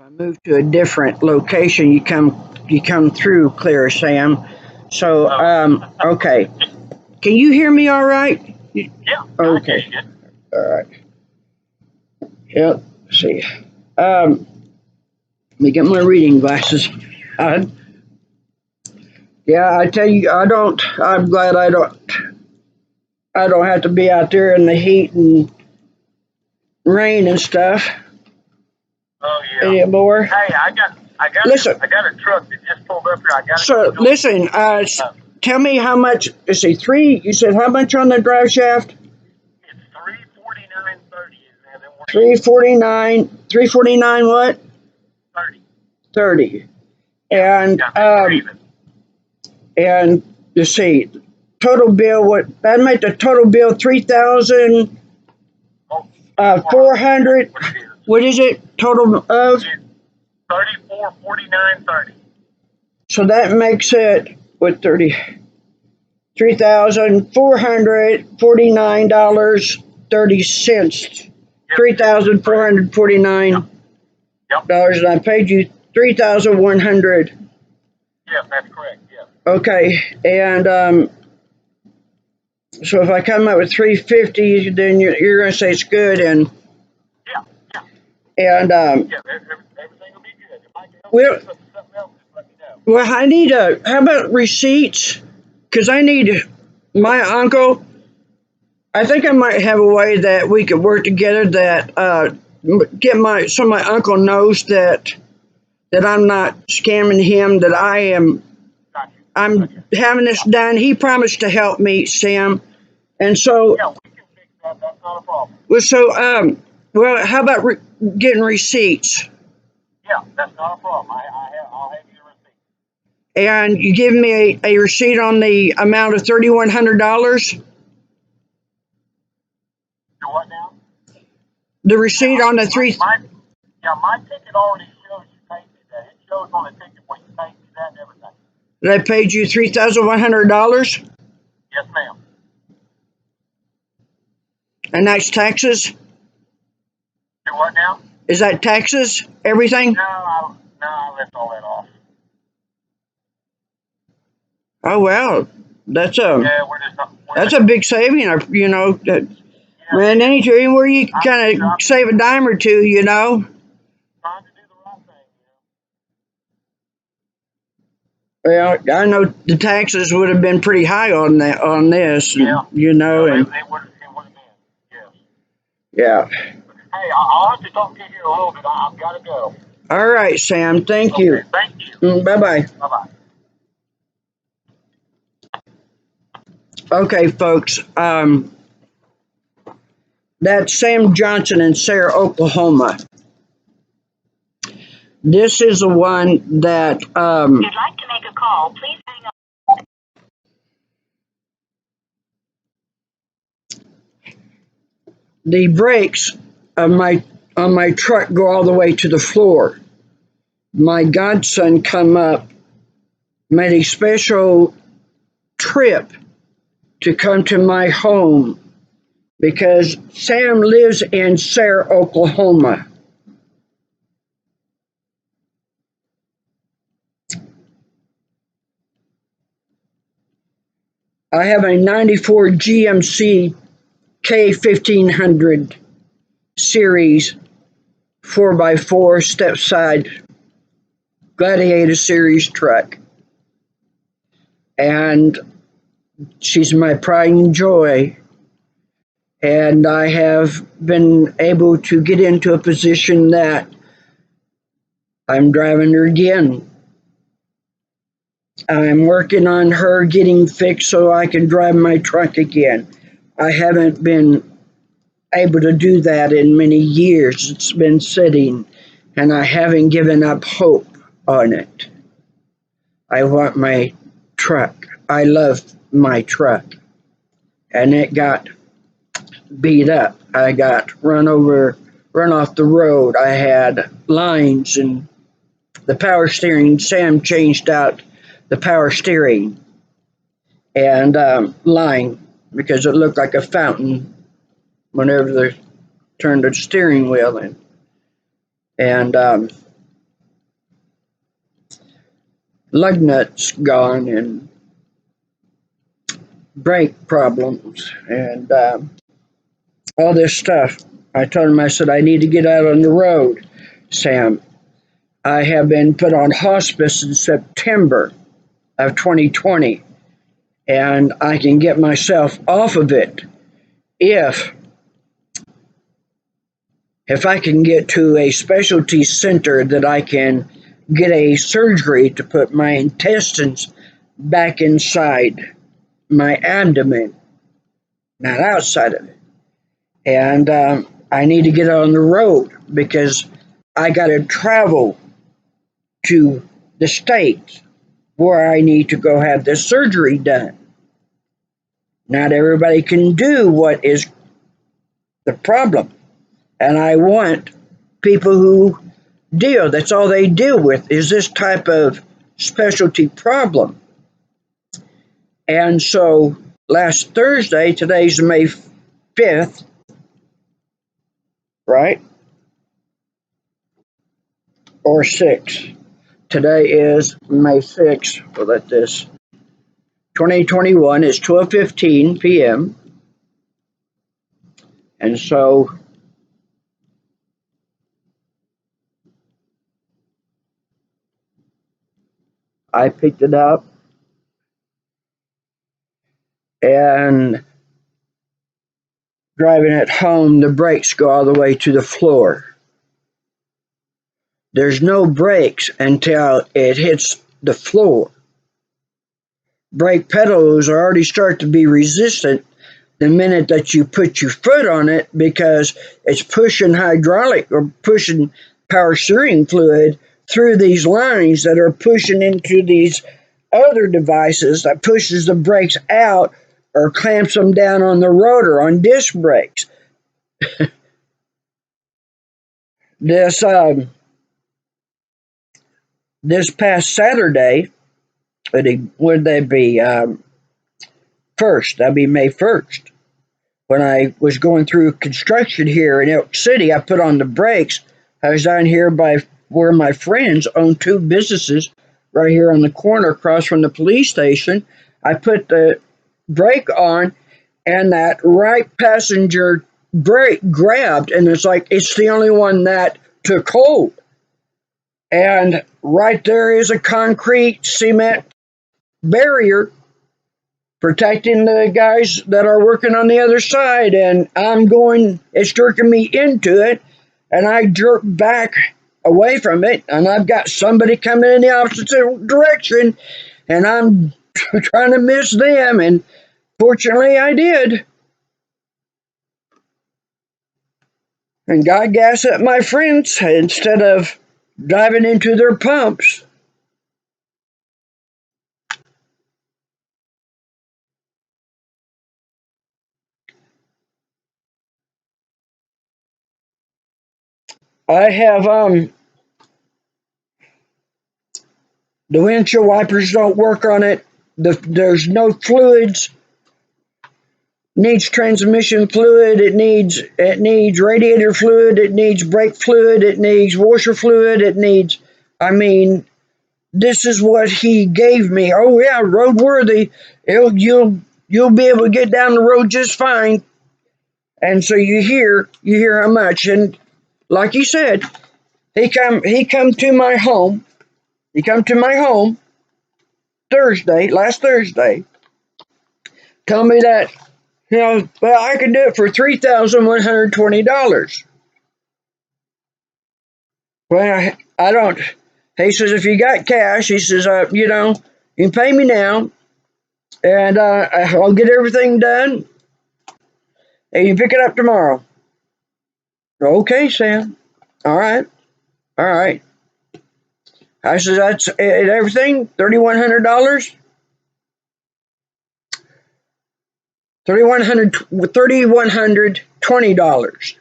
I move to a different location, you come through clear, Sam. So okay. Can you hear me all right? Yeah. Okay. All right. Yep. Let's see. Let me get my reading glasses. Yeah, I tell you, I'm glad I don't have to be out there in the heat and rain and stuff Oh yeah. anymore. Hey, I got Listen. I got a truck that just pulled up here. I got So listen, tell me how much. Let's see, you said how much on the drive shaft? It's $349.30. 349. 349 what? 30. And and let's see, total bill. What that make the total bill? 3,400. What is it? Total of? $3449.30. So that makes it what, $3,449.30. $3,449. Yep. And I paid you $3,100. Yeah, that's correct. Yeah. Okay, and so if I come up with $350, then you're going to say it's good, and yeah. And everything will be good. If I can help you with something else, just let me know. Well, I need how about receipts? Because I need my uncle. I think I might have a way that we could work together that get so my uncle knows that I'm not scamming him, that I'm having this done. He promised to help me, Sam, and so yeah, we can fix that. That's not a problem. Well, so how about getting receipts? Yeah, that's not a problem. I'll have you a receipt. And you give me a receipt on the amount of $3,100. Do what now? The receipt on the three. My ticket already shows you paid me that. It shows on the ticket when you paid me that and everything. That I paid you $3,100. Yes, ma'am. And that's taxes. Do what now? Is that taxes? Everything? No, I left all that off. Oh well, that's Yeah, that's a big saving. You know, man, anywhere you kind of save a dime or two, you know. Trying to do the right Well, thing, I know the taxes would have been pretty high on this, Yeah. you know. It And would have been. Yes. yeah. Hey, I'll have to talk to you here a little bit. I've got to go. All right, Sam. Thank you. Thank you. Bye-bye. Bye-bye. Okay, folks. That's Sam Johnson in Sarah, Oklahoma. This is the one that. If you'd like to make a call, please hang up. The brakes on my truck go all the way to the floor. My godson come up, made a special trip to come to my home because Sam lives in Sarah, Oklahoma. I have a 94 GMC K1500 series 4x4 STEPSIDE Gladiator series truck. And she's my pride and joy. And I have been able to get into a position that I'm driving her again. I'm working on her getting fixed so I can drive my truck again. I haven't been able to do that in many years. It's been sitting, and I haven't given up hope on it. I want my truck. I love my truck. And it got beat up. I got run off the road. I had lines and the power steering. Sam changed out the power steering and line because it looked like a fountain whenever they turned the steering wheel in. And lug nuts gone and brake problems and all this stuff. I told him, I said, I need to get out on the road, Sam. I have been put on hospice in September of 2020, and I can get myself off of it if I can get to a specialty center that I can get a surgery to put my intestines back inside my abdomen, not outside of it. And I need to get on the road because I got to travel to the state where I need to go have this surgery done. Not everybody can do what is the problem. And I want people who that's all they deal with is this type of specialty problem. And so last Thursday, today's May 5th, right? Or 6th. Today is May 6th. We'll let this 2021 is 12:15 p.m. And so I picked it up and driving it home, the brakes go all the way to the floor. There's no brakes until it hits the floor. Brake pedals already start to be resistant the minute that you put your foot on it because it's pushing hydraulic or pushing power steering fluid through these lines that are pushing into these other devices that pushes the brakes out or clamps them down on the rotor on disc brakes. This this past Saturday, would they be first? That'd be May 1st. When I was going through construction here in Elk City, I put on the brakes. I was down here by where my friends own two businesses right here on the corner across from the police station. I put the brake on, and that right passenger brake grabbed, and it's the only one that took hold. And right there is a concrete cement barrier protecting the guys that are working on the other side. And it's jerking me into it, and I jerk back away from it, and I've got somebody coming in the opposite direction, and I'm trying to miss them, and fortunately I did. And got gas at my friends instead of driving into their pumps. I have the windshield wipers don't work on it. There's no fluids. Needs transmission fluid. It needs radiator fluid. It needs brake fluid. It needs washer fluid. It needs. I mean, this is what he gave me. Oh yeah, roadworthy. You'll be able to get down the road just fine. And so you hear how much. And like you said, he come to my home. He come to my home last Thursday, tell me that, well, I can do it for $3,120. Well, I don't. He says, if you got cash, he says, you can pay me now, and I'll get everything done, and you pick it up tomorrow. Okay, Sam. All right. All right. I said, that's everything, $3,100. $3,120.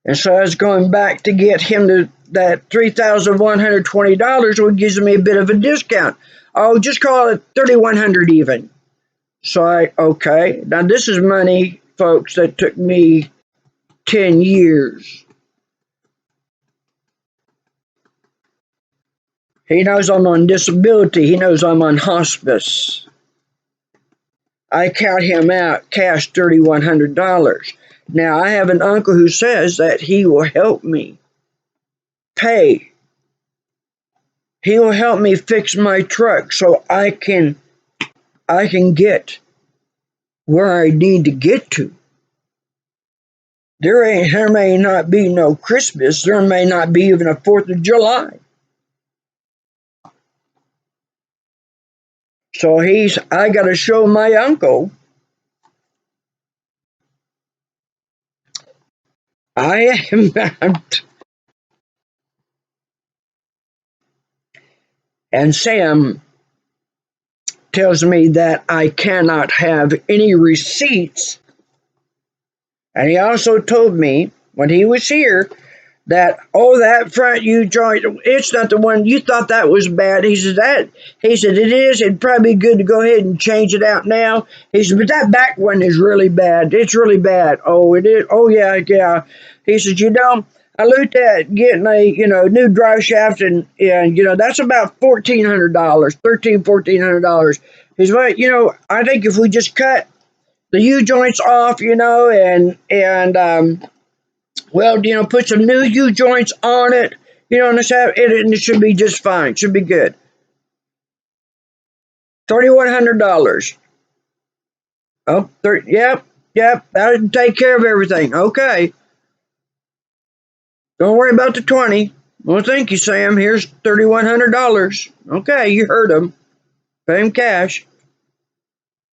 And so I was going back to get him to that $3,120, which gives me a bit of a discount. Oh, just call it $3,100 even. So okay. Now this is money, folks, that took me 10 years. He knows I'm on disability. He knows I'm on hospice. I count him out cash $3,100. Now, I have an uncle who says that he will help me pay. He will help me fix my truck so I can get where I need to get to. There may not be no Christmas. There may not be even a 4th of July. So I got to show my uncle I am not. And Sam tells me that I cannot have any receipts. And he also told me when he was here that, oh, that front U joint, it's not the one you thought that was bad. He said it is. It'd probably be good to go ahead and change it out now. He said, but that back one is really bad. It's really bad. Oh, it is. Oh, yeah. He said, I looked at getting a new drive shaft and that's about $1,400, $1,400. He said, well, I think if we just cut the U joints off, put some new U joints on it, and it should be just fine. Should be good. $3,100. Oh, yep, that'll take care of everything. Okay. Don't worry about the 20. Well, thank you, Sam. Here's $3,100. Okay, you heard him. Pay him cash.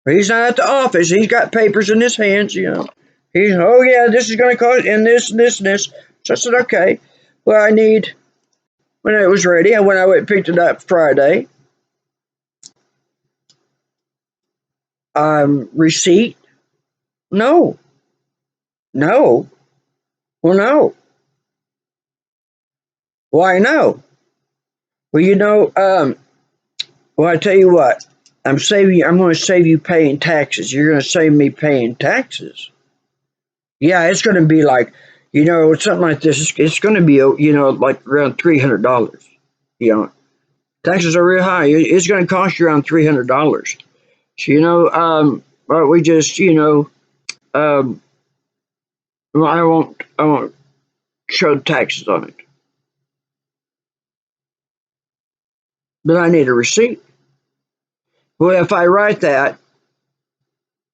He's not at the office. He's got papers in his hands, He's, oh, yeah, this is going to cost, and this, and this, and this. So I said, okay. Well, I need, when it was ready, when I went and picked it up Friday, receipt? No. Well, no. Why no? Well, I tell you what, I'm going to save you paying taxes. You're going to save me paying taxes. Yeah, it's going to be like, something like this. It's going to be, like around $300. Taxes are real high. It's going to cost you around $300. So, but we just, I won't show taxes on it. But I need a receipt. Well, if I write that,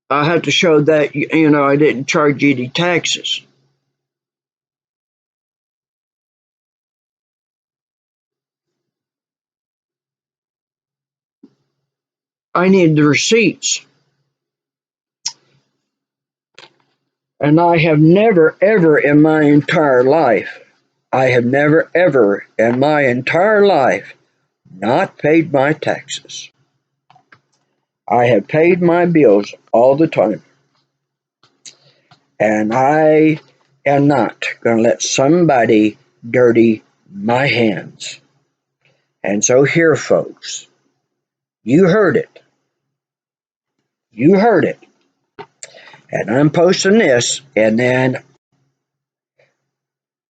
I have to show that, I didn't charge you any taxes. I need the receipts. And I have never, ever in my entire life, not paid my taxes. I have paid my bills all the time. And I am not going to let somebody dirty my hands. And so here, folks, you heard it. And I'm posting this, and then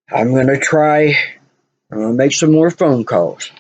I'm going to make some more phone calls.